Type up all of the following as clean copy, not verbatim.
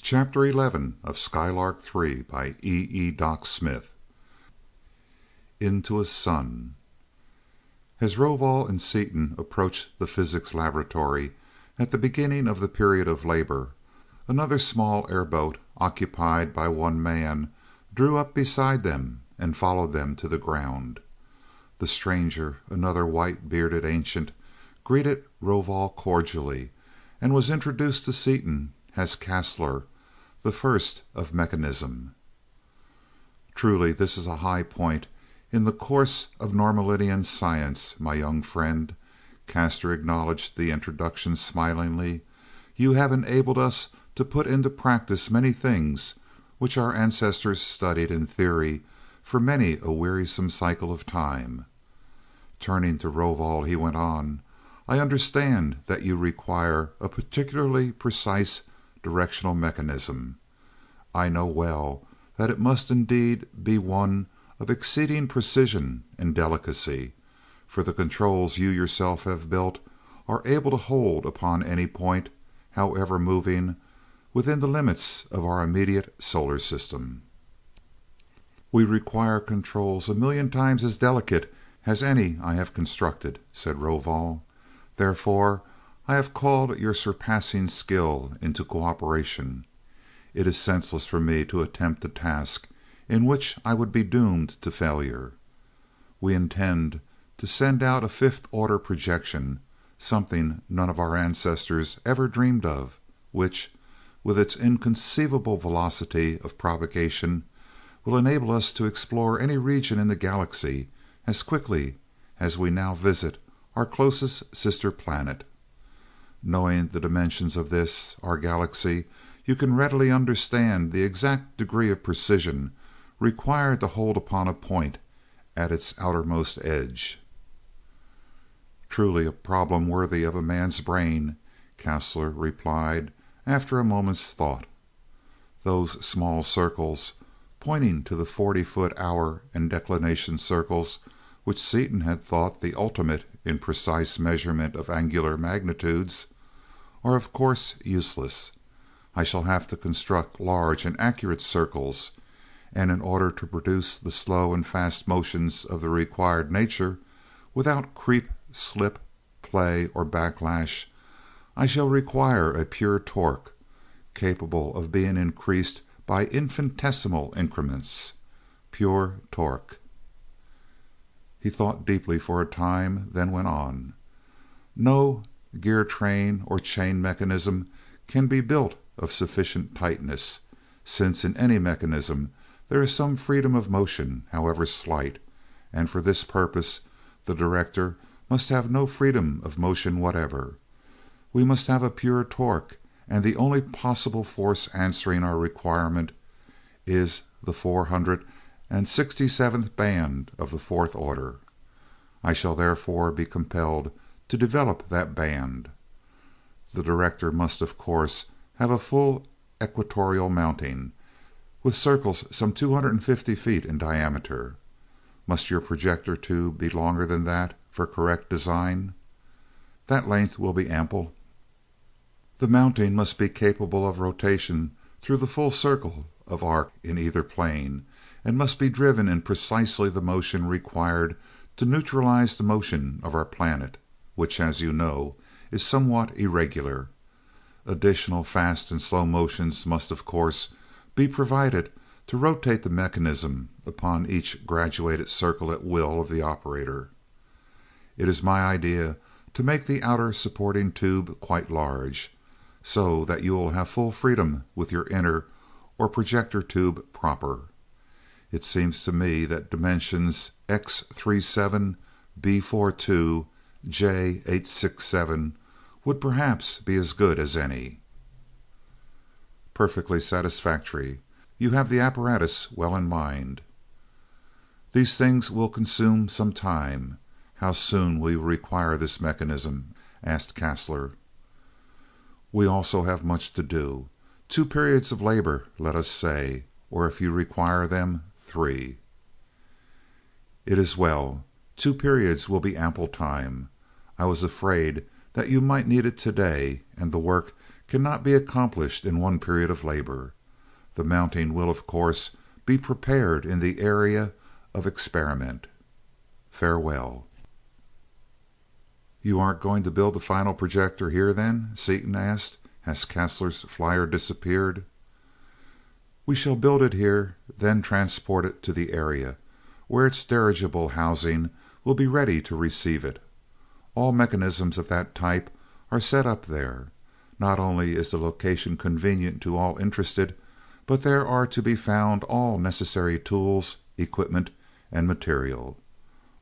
Chapter 11 of Skylark Three by Doc Smith. Into a Sun. As Rovol and Seaton approached the physics laboratory at the beginning of the period of labor, another small airboat, occupied by one man, drew up beside them and followed them to the ground. The stranger, another white-bearded ancient, greeted Rovol cordially, and was introduced to Seaton as Castler, the first of mechanism. Truly, this is a high point in the course of Normalitian science, my young friend. Castor acknowledged the introduction smilingly. You have enabled us to put into practice many things which our ancestors studied in theory for many a wearisome cycle of time. Turning to Rovol, he went on, I understand that you require a particularly precise directional mechanism. I know well that it must indeed be one of exceeding precision and delicacy, for the controls you yourself have built are able to hold upon any point, however moving, within the limits of our immediate solar system. We require controls 1,000,000 times as delicate as any I have constructed, said Rovol. Therefore, I have called your surpassing skill into cooperation. It is senseless for me to attempt a task in which I would be doomed to failure. We intend to send out a fifth-order projection, something none of our ancestors ever dreamed of, which, with its inconceivable velocity of propagation, will enable us to explore any region in the galaxy as quickly as we now visit our closest sister planet. Knowing the dimensions of this, our galaxy, you can readily understand the exact degree of precision required to hold upon a point at its outermost edge. Truly a problem worthy of a man's brain, Castler replied after a moment's thought. Those small circles, pointing to the 40-foot hour and declination circles, which Seaton had thought the ultimate in precise measurement of angular magnitudes, are of course useless. I shall have to construct large and accurate circles, and in order to produce the slow and fast motions of the required nature, without creep, slip, play, or backlash, I shall require a pure torque, capable of being increased by infinitesimal increments. Pure torque. He thought deeply for a time, then went on. No gear train or chain mechanism can be built of sufficient tightness, since in any mechanism there is some freedom of motion, however slight, and for this purpose the director must have no freedom of motion whatever. We must have a pure torque, and the only possible force answering our requirement is the 467th band of the fourth order. I shall therefore be compelled to develop that band. The director must of course have a full equatorial mounting, with circles some 250 feet in diameter. Must your projector tube be longer than that for correct design? That length will be ample. The mounting must be capable of rotation through the full circle of arc in either plane, and must be driven in precisely the motion required to neutralize the motion of our planet, which, as you know, is somewhat irregular. Additional fast and slow motions must, of course, be provided to rotate the mechanism upon each graduated circle at will of the operator. It is my idea to make the outer supporting tube quite large, so that you will have full freedom with your inner or projector tube proper. It seems to me that dimensions X37, B42, J867 would perhaps be as good as any. Perfectly satisfactory. You have the apparatus well in mind. These things will consume some time. How soon will you require this mechanism? Asked Castler. We also have much to do. 2 periods of labor, let us say, or if you require them, 3. It is well. 2 periods will be ample time. I was afraid that you might need it today, and the work cannot be accomplished in one period of labor. The mounting will, of course, be prepared in the area of experiment. Farewell." "You aren't going to build the final projector here, then?" Seaton asked, as Kastler's flyer disappeared. "We shall build it here, then transport it to the area, where its dirigible housing will be ready to receive it. All mechanisms of that type are set up there. Not only is the location convenient to all interested, but there are to be found all necessary tools, equipment, and material.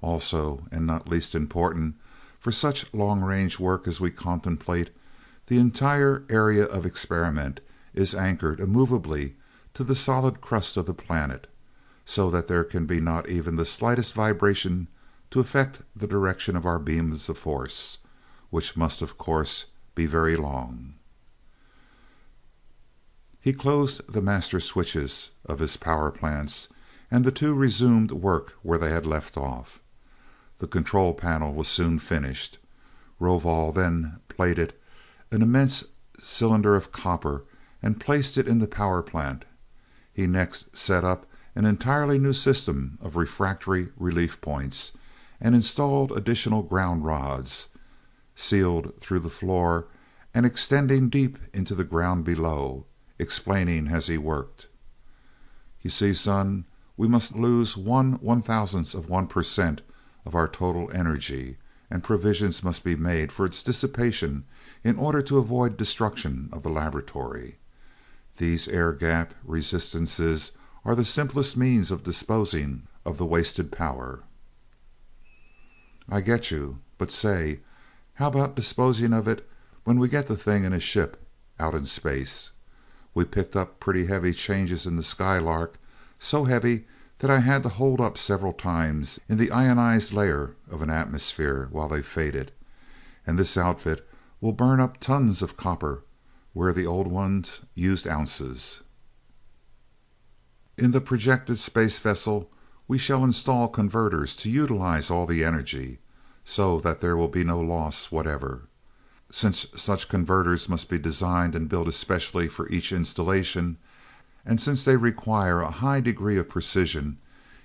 Also, and not least important, for such long-range work as we contemplate, the entire area of experiment is anchored immovably to the solid crust of the planet, so that there can be not even the slightest vibration to affect the direction of our beams of force, which must, of course, be very long." He closed the master switches of his power plants, and the two resumed work where they had left off. The control panel was soon finished. Rovol then plated an immense cylinder of copper and placed it in the power plant. He next set up an entirely new system of refractory relief points, and installed additional ground rods, sealed through the floor and extending deep into the ground below, explaining as he worked. "You see, son, we must lose 1/1000% of our total energy, and provisions must be made for its dissipation in order to avoid destruction of the laboratory. These air gap resistances are the simplest means of disposing of the wasted power." "I get you, but say, how about disposing of it when we get the thing in a ship out in space? We picked up pretty heavy changes in the Skylark, so heavy that I had to hold up several times in the ionized layer of an atmosphere while they faded, and this outfit will burn up tons of copper where the old ones used ounces. In the projected space vessel we shall install converters to utilize all the energy, so that there will be no loss whatever. Since such converters must be designed and built especially for each installation, and since they require a high degree of precision,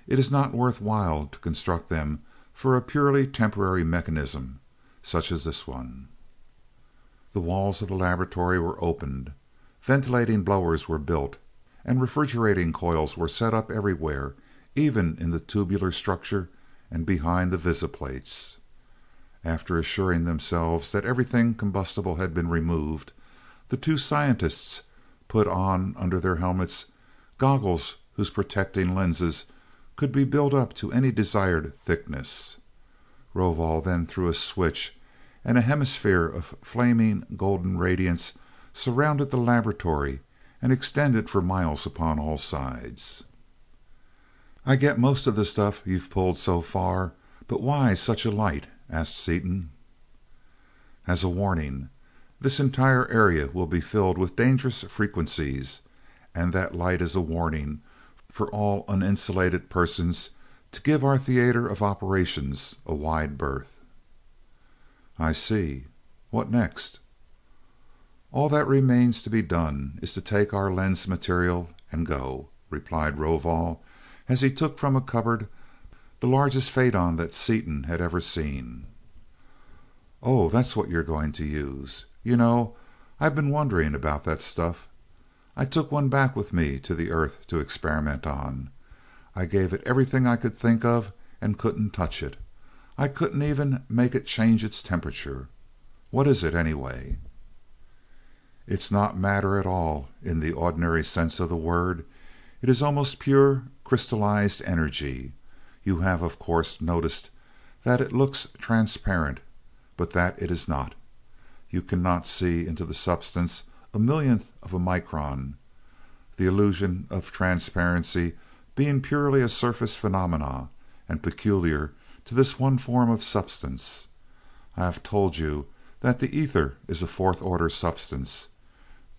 it is not worth while to construct them for a purely temporary mechanism such as this one." The walls of the laboratory were opened, ventilating blowers were built, and refrigerating coils were set up everywhere, even in the tubular structure and behind the visiplates. After assuring themselves that everything combustible had been removed, the two scientists put on under their helmets goggles whose protecting lenses could be built up to any desired thickness. Rovol then threw a switch, and a hemisphere of flaming golden radiance surrounded the laboratory and extended for miles upon all sides. "I get most of the stuff you've pulled so far, but why such a light?" asked Seaton. "As a warning. This entire area will be filled with dangerous frequencies, and that light is a warning for all uninsulated persons to give our theater of operations a wide berth." "I see. What next?" "All that remains to be done is to take our lens material and go," replied Rovol, as he took from a cupboard the largest phaeton that Seaton had ever seen. "Oh, that's what you're going to use. You know, I've been wondering about that stuff. I took one back with me to the Earth to experiment on. I gave it everything I could think of and couldn't touch it. I couldn't even make it change its temperature. What is it, anyway?" "It's not matter at all in the ordinary sense of the word. It is almost pure crystallized energy. You have, of course, noticed that it looks transparent, but that it is not. You cannot see into the substance a millionth of a micron, the illusion of transparency being purely a surface phenomena and peculiar to this one form of substance. I have told you that the ether is a fourth-order substance.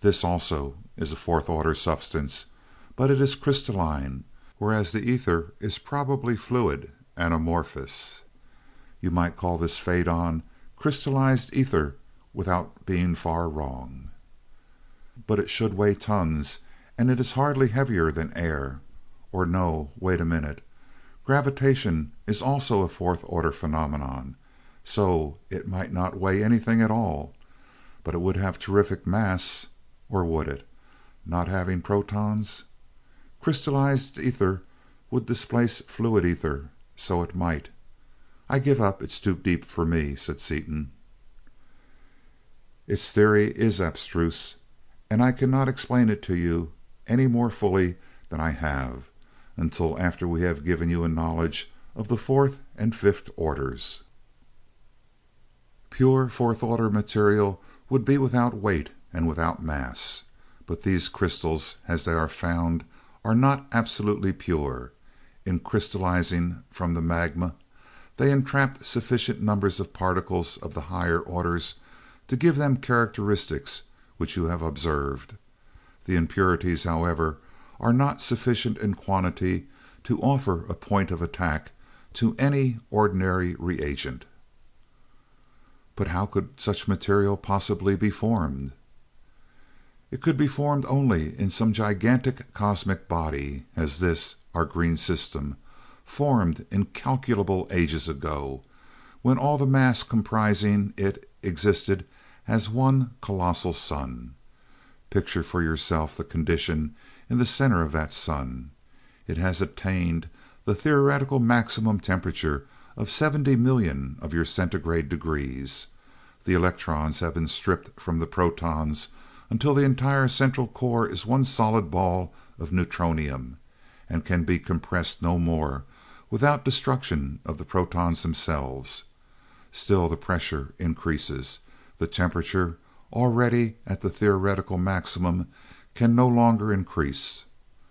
This also is a fourth-order substance, but it is crystalline, whereas the ether is probably fluid and amorphous. You might call this phaeton crystallized ether without being far wrong. but it should weigh tons, and it is hardly heavier than air. Or no, wait a minute. Gravitation is also a fourth-order phenomenon, so it might not weigh anything at all, but it would have terrific mass. Or would it? Not having protons? Crystallized ether would displace fluid ether, so it might. I give up, it's too deep for me, said Seaton. Its theory is abstruse, and I cannot explain it to you any more fully than I have, until after we have given you a knowledge of the fourth and fifth orders. Pure fourth-order material would be without weight and without mass, but these crystals, as they are found, are not absolutely pure. In crystallizing from the magma, they entrapped sufficient numbers of particles of the higher orders to give them characteristics which you have observed. The impurities, however, are not sufficient in quantity to offer a point of attack to any ordinary reagent. But how could such material possibly be formed? It could be formed only in some gigantic cosmic body, as this, our green system, formed incalculable ages ago, when all the mass comprising it existed as one colossal sun. Picture for yourself the condition in the center of that sun. It has attained the theoretical maximum temperature of 70 million of your centigrade degrees. The electrons have been stripped from the protons until the entire central core is one solid ball of neutronium, and can be compressed no more without destruction of the protons themselves. Still the pressure increases. The temperature, already at the theoretical maximum, can no longer increase.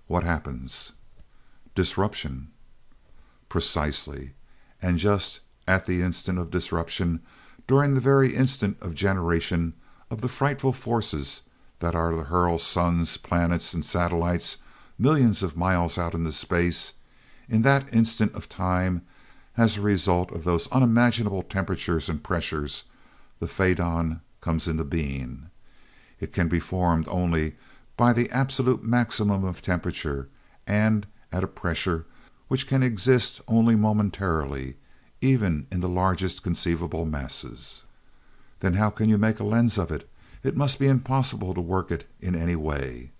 What happens? Disruption. Precisely. And just at the instant of disruption, during the very instant of generation of the frightful forces that are to hurl suns, planets, and satellites millions of miles out into space, in that instant of time, as a result of those unimaginable temperatures and pressures, the phaedon comes into being. It can be formed only by the absolute maximum of temperature, and at a pressure which can exist only momentarily, even in the largest conceivable masses. Then how can you make a lens of it? It must be impossible to work it in any way.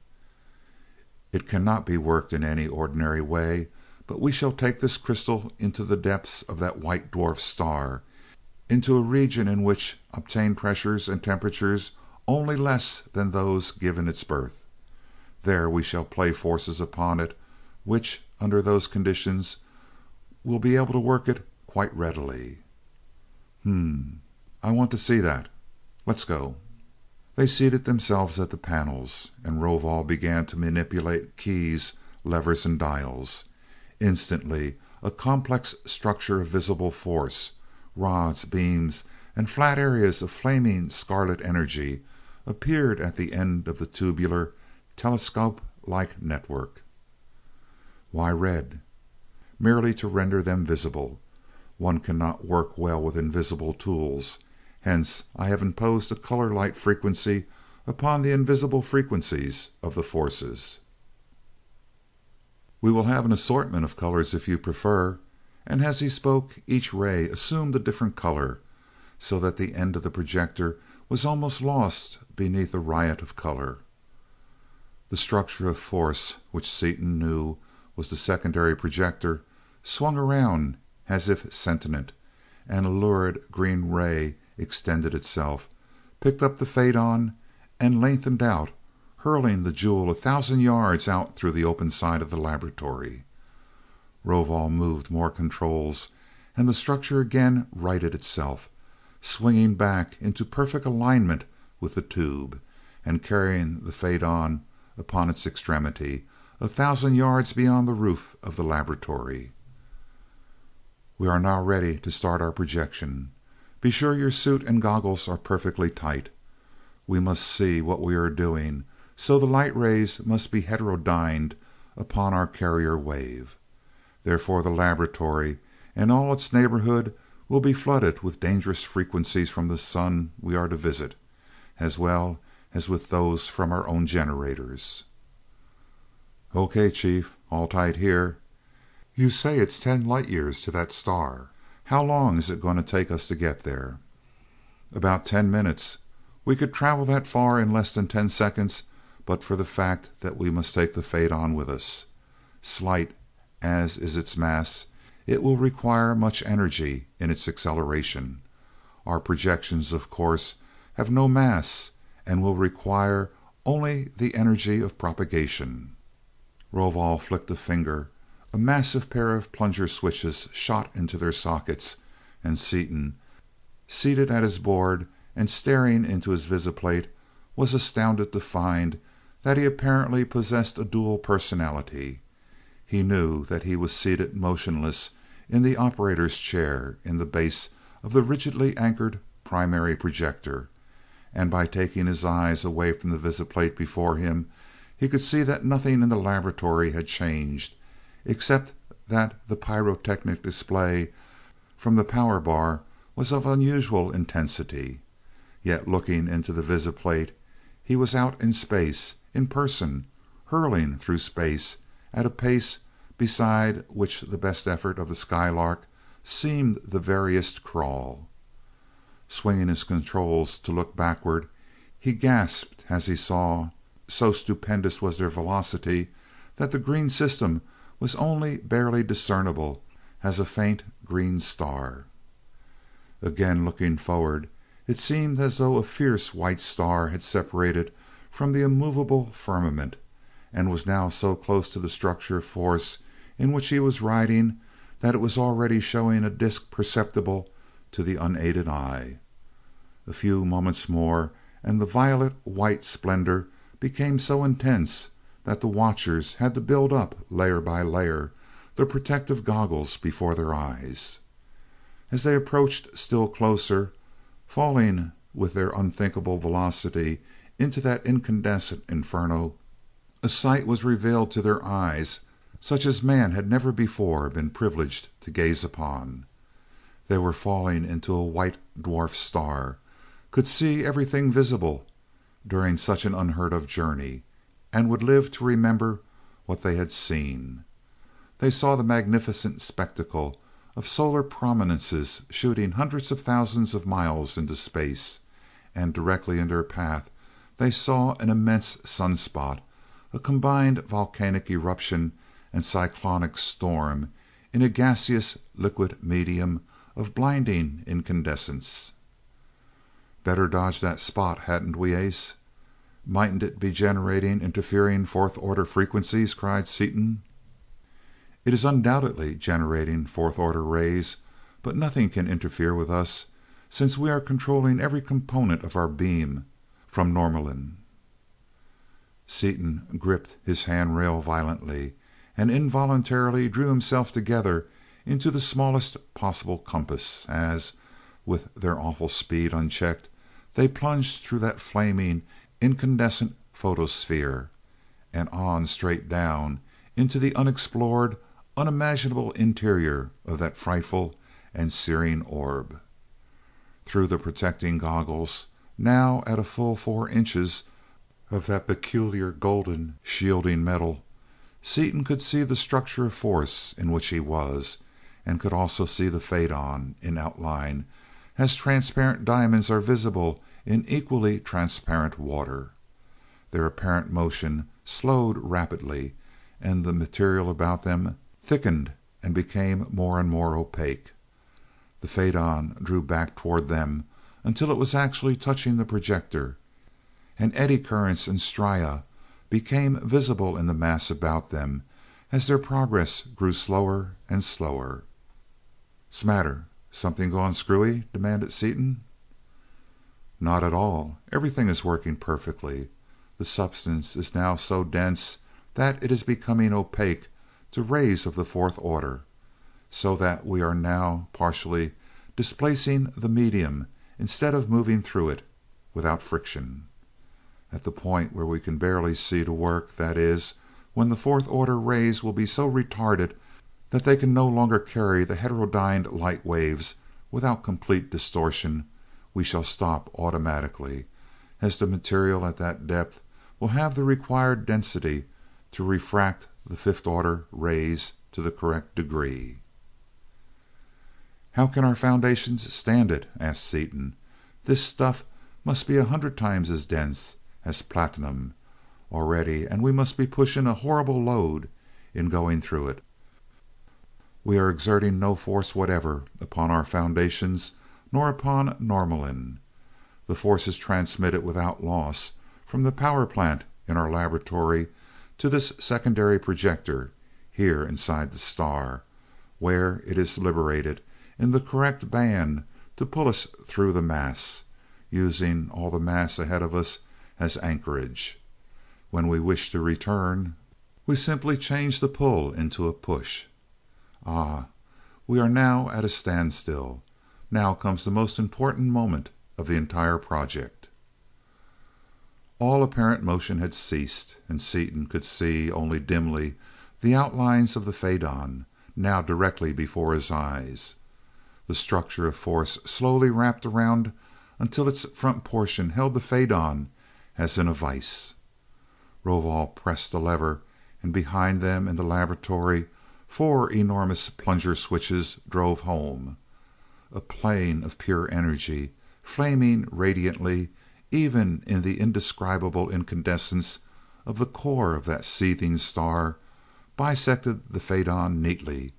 It cannot be worked in any ordinary way, but we shall take this crystal into the depths of that white dwarf star, into a region in which obtain pressures and temperatures only less than those given its birth. There we shall play forces upon it, which, under those conditions, will be able to work it quite readily. I want to see that. Let's go. They seated themselves at the panels, and Rovol began to manipulate keys, levers, and dials. Instantly, a complex structure of visible force, rods, beams, and flat areas of flaming scarlet energy appeared at the end of the tubular, telescope-like network. Why red? Merely to render them visible. One cannot work well with invisible tools. Hence, I have imposed a color light frequency upon the invisible frequencies of the forces. We will have an assortment of colors if you prefer. And as he spoke, each ray assumed a different color, so that the end of the projector was almost lost beneath a riot of color. The structure of force, which Seaton knew was the secondary projector, swung around as if sentient, and a lurid green ray extended itself, picked up the phaedon, and lengthened out, hurling the jewel 1,000 yards out through the open side of the laboratory. Rovol moved more controls, and the structure again righted itself, swinging back into perfect alignment with the tube, and carrying the phaedon upon its extremity 1,000 yards beyond the roof of the laboratory. We are now ready to start our projection. Be sure your suit and goggles are perfectly tight. We must see what we are doing, so the light rays must be heterodyned upon our carrier wave. Therefore the laboratory and all its neighborhood will be flooded with dangerous frequencies from the sun we are to visit, as well as with those from our own generators. "Okay, Chief. All tight here. You say it's 10 light years to that star. How long is it going to take us to get there?" "About 10 minutes. We could travel that far in less than 10 seconds but for the fact that we must take the Phaedon with us. Slight as is its mass, it will require much energy in its acceleration. Our projections, of course, have no mass and will require only the energy of propagation." Rovol flicked a finger. A massive pair of plunger switches shot into their sockets, and Seaton, seated at his board and staring into his visiplate, was astounded to find that he apparently possessed a dual personality. He knew that he was seated motionless in the operator's chair in the base of the rigidly anchored primary projector, and by taking his eyes away from the visiplate before him, he could see that nothing in the laboratory had changed, except that the pyrotechnic display from the power bar was of unusual intensity. Yet looking into the visiplate, he was out in space, in person, hurling through space at a pace beside which the best effort of the Skylark seemed the veriest crawl. Swinging his controls to look backward, he gasped as he saw, so stupendous was their velocity, that the green system was only barely discernible as a faint green star. Again looking forward, it seemed as though a fierce white star had separated from the immovable firmament, and was now so close to the structure of force in which he was riding that it was already showing a disk perceptible to the unaided eye. A few moments more, and the violet-white splendor became so intense that the watchers had to build up, layer by layer, the protective goggles before their eyes. As they approached still closer, falling with their unthinkable velocity into that incandescent inferno, a sight was revealed to their eyes such as man had never before been privileged to gaze upon. They were falling into a white dwarf star, could see everything visible during such an unheard of journey, and would live to remember what they had seen. They saw the magnificent spectacle of solar prominences shooting hundreds of thousands of miles into space, and directly in their path they saw an immense sunspot, a combined volcanic eruption and cyclonic storm in a gaseous liquid medium of blinding incandescence. "Better dodge that spot, hadn't we, Ace? Mightn't it be generating interfering fourth-order frequencies?" cried Seaton. "It is undoubtedly generating fourth-order rays, but nothing can interfere with us, since we are controlling every component of our beam from Norlamin." Seaton gripped his handrail violently, and involuntarily drew himself together into the smallest possible compass as, with their awful speed unchecked, they plunged through that flaming, incandescent photosphere, and on straight down into the unexplored, unimaginable interior of that frightful and searing orb. Through the protecting goggles, now at a full 4 inches of that peculiar golden shielding metal, Seaton could see the structure of force in which he was, and could also see the Phaedon in outline, as transparent diamonds are visible in equally transparent water. Their apparent motion slowed rapidly, and the material about them thickened and became more and more opaque. The Phaedon drew back toward them until it was actually touching the projector, and eddy currents and stria became visible in the mass about them as their progress grew slower and slower. "'Smatter? Something gone screwy?" demanded Seaton. "Not at all. Everything is working perfectly. The substance is now so dense that it is becoming opaque to rays of the fourth order, so that we are now partially displacing the medium instead of moving through it without friction. At the point where we can barely see to work, that is, when the fourth order rays will be so retarded that they can no longer carry the heterodyned light waves without complete distortion, we shall stop automatically, as the material at that depth will have the required density to refract the fifth-order rays to the correct degree. "How can our foundations stand it?" asked Seaton. "This stuff must be 100 times as dense as platinum already, and we must be pushing a horrible load in going through it. We are exerting no force whatever upon our foundations nor upon Norlamin. The force is transmitted without loss from the power plant in our laboratory to this secondary projector here inside the star, where it is liberated in the correct band to pull us through the mass, using all the mass ahead of us as anchorage. When we wish to return, we simply change the pull into a push. Ah, we are now at a standstill. Now comes the most important moment of the entire project." All apparent motion had ceased, and Seaton could see, only dimly, the outlines of the faidon, now directly before his eyes. The structure of force slowly wrapped around until its front portion held the faidon as in a vise. Rovol pressed the lever, and behind them in the laboratory 4 enormous plunger switches drove home. A plane of pure energy, flaming radiantly even in the indescribable incandescence of the core of that seething star, bisected the faidon neatly,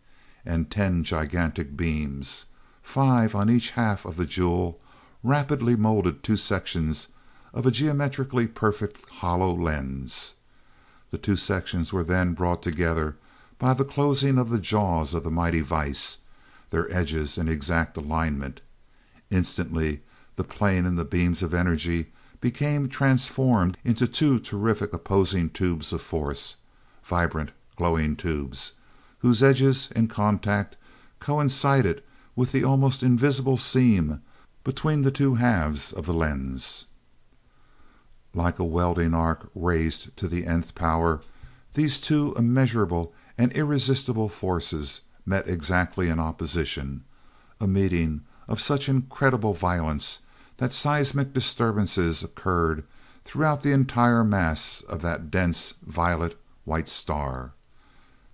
and 10 gigantic beams, 5 on each half of the jewel, rapidly molded 2 sections of a geometrically perfect hollow lens. The 2 sections were then brought together by the closing of the jaws of the mighty vise, their edges in exact alignment. Instantly the plane and the beams of energy became transformed into 2 terrific opposing tubes of force, vibrant, glowing tubes, whose edges in contact coincided with the almost invisible seam between the 2 halves of the lens. Like a welding arc raised to the nth power, these 2 immeasurable and irresistible forces met exactly in opposition, a meeting of such incredible violence that seismic disturbances occurred throughout the entire mass of that dense violet white star.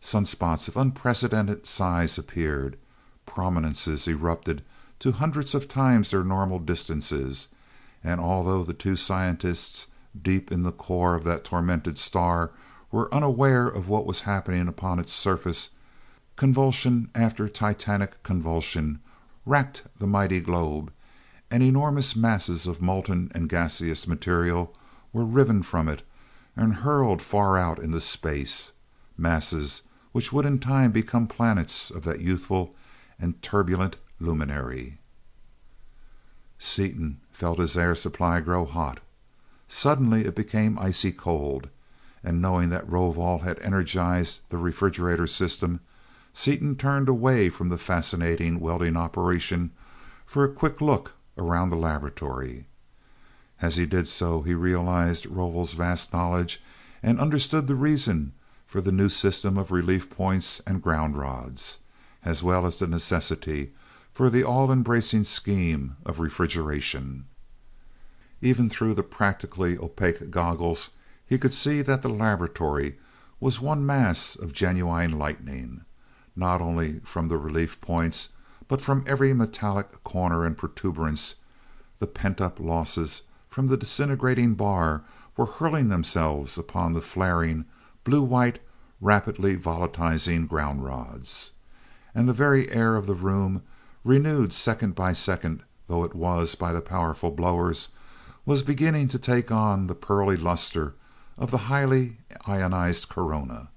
Sunspots of unprecedented size appeared, prominences erupted to hundreds of times their normal distances, and although the 2 scientists deep in the core of that tormented star were unaware of what was happening upon its surface, convulsion after titanic convulsion racked the mighty globe, and enormous masses of molten and gaseous material were riven from it and hurled far out into space, masses which would in time become planets of that youthful and turbulent luminary. Seaton felt his air supply grow hot. Suddenly it became icy cold, and knowing that Rovol had energized the refrigerator system, Seaton turned away from the fascinating welding operation for a quick look around the laboratory. As he did so he realized Rovol's vast knowledge and understood the reason for the new system of relief points and ground rods, as well as the necessity for the all-embracing scheme of refrigeration. Even through the practically opaque goggles he could see that the laboratory was one mass of genuine lightning, not only from the relief points but from every metallic corner and protuberance. The pent-up losses from the disintegrating bar were hurling themselves upon the flaring, blue-white, rapidly volatilizing ground rods, and the very air of the room, renewed second by second though it was by the powerful blowers, was beginning to take on the pearly luster of the highly ionized corona.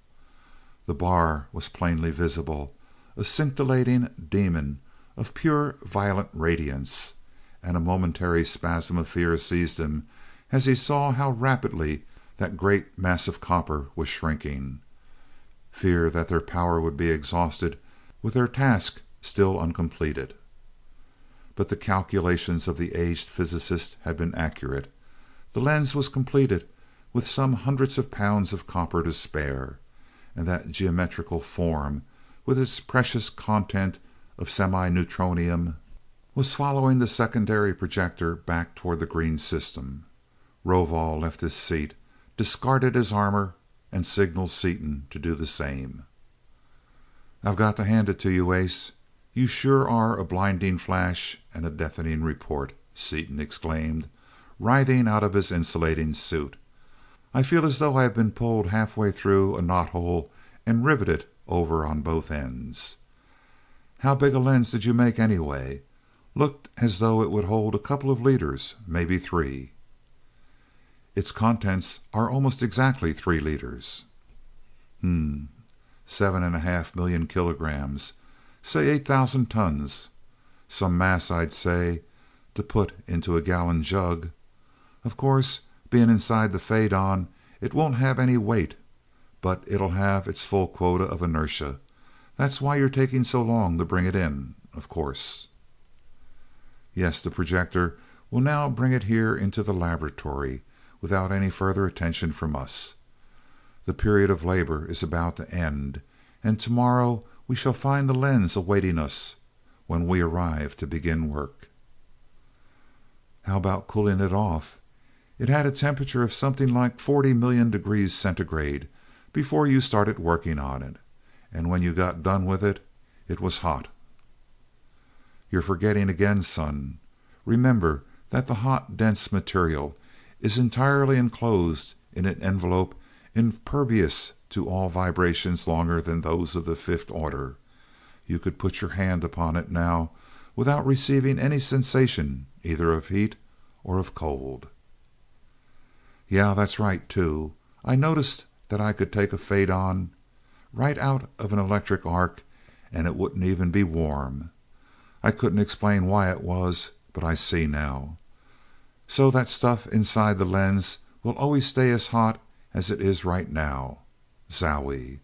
The bar was plainly visible, a scintillating demon of pure violet radiance, and a momentary spasm of fear seized him as he saw how rapidly that great mass of copper was shrinking. Fear that their power would be exhausted with their task still uncompleted. But the calculations of the aged physicist had been accurate. The lens was completed with some hundreds of pounds of copper to spare, and that geometrical form, with its precious content of semi-neutronium, was following the secondary projector back toward the green system. Rovol left his seat, discarded his armor, and signaled Seaton to do the same. "I've got to hand it to you, Ace. You sure are a blinding flash and a deafening report," Seaton exclaimed, writhing out of his insulating suit. "I feel as though I had been pulled halfway through a knothole and riveted over on both ends. How big a lens did you make, anyway? Looked as though it would hold a couple of liters, maybe 3. "Its contents are almost exactly 3 liters." 7.5 million kilograms. Say 8,000 tons. Some mass, I'd say, to put into a gallon jug. Of course, being inside the faidon, it won't have any weight, but it'll have its full quota of inertia. That's why you're taking so long to bring it in, of course. Yes, the projector will now bring it here into the laboratory without any further attention from us. The period of labor is about to end, and tomorrow we shall find the lens awaiting us when we arrive to begin work. How about cooling it off? It had a temperature of something like 40 million degrees centigrade before you started working on it, and when you got done with it, it was hot. You're forgetting again, son. Remember that the hot, dense material is entirely enclosed in an envelope impervious to all vibrations longer than those of the fifth order. You could put your hand upon it now without receiving any sensation either of heat or of cold. Yeah, that's right, too. I noticed that I could take a faidon right out of an electric arc and it wouldn't even be warm. I couldn't explain why it was, but I see now. So that stuff inside the lens will always stay as hot as it is right now. Zowie.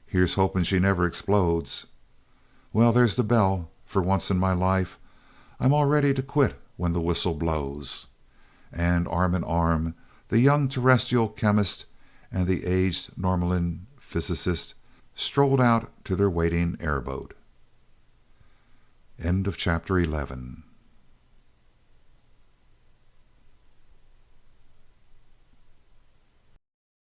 Here's hoping she never explodes. Well, there's the bell. For once in my life, I'm all ready to quit when the whistle blows. And arm in arm, the young terrestrial chemist and the aged Norlamin physicist strolled out to their waiting airboat. End of chapter 11.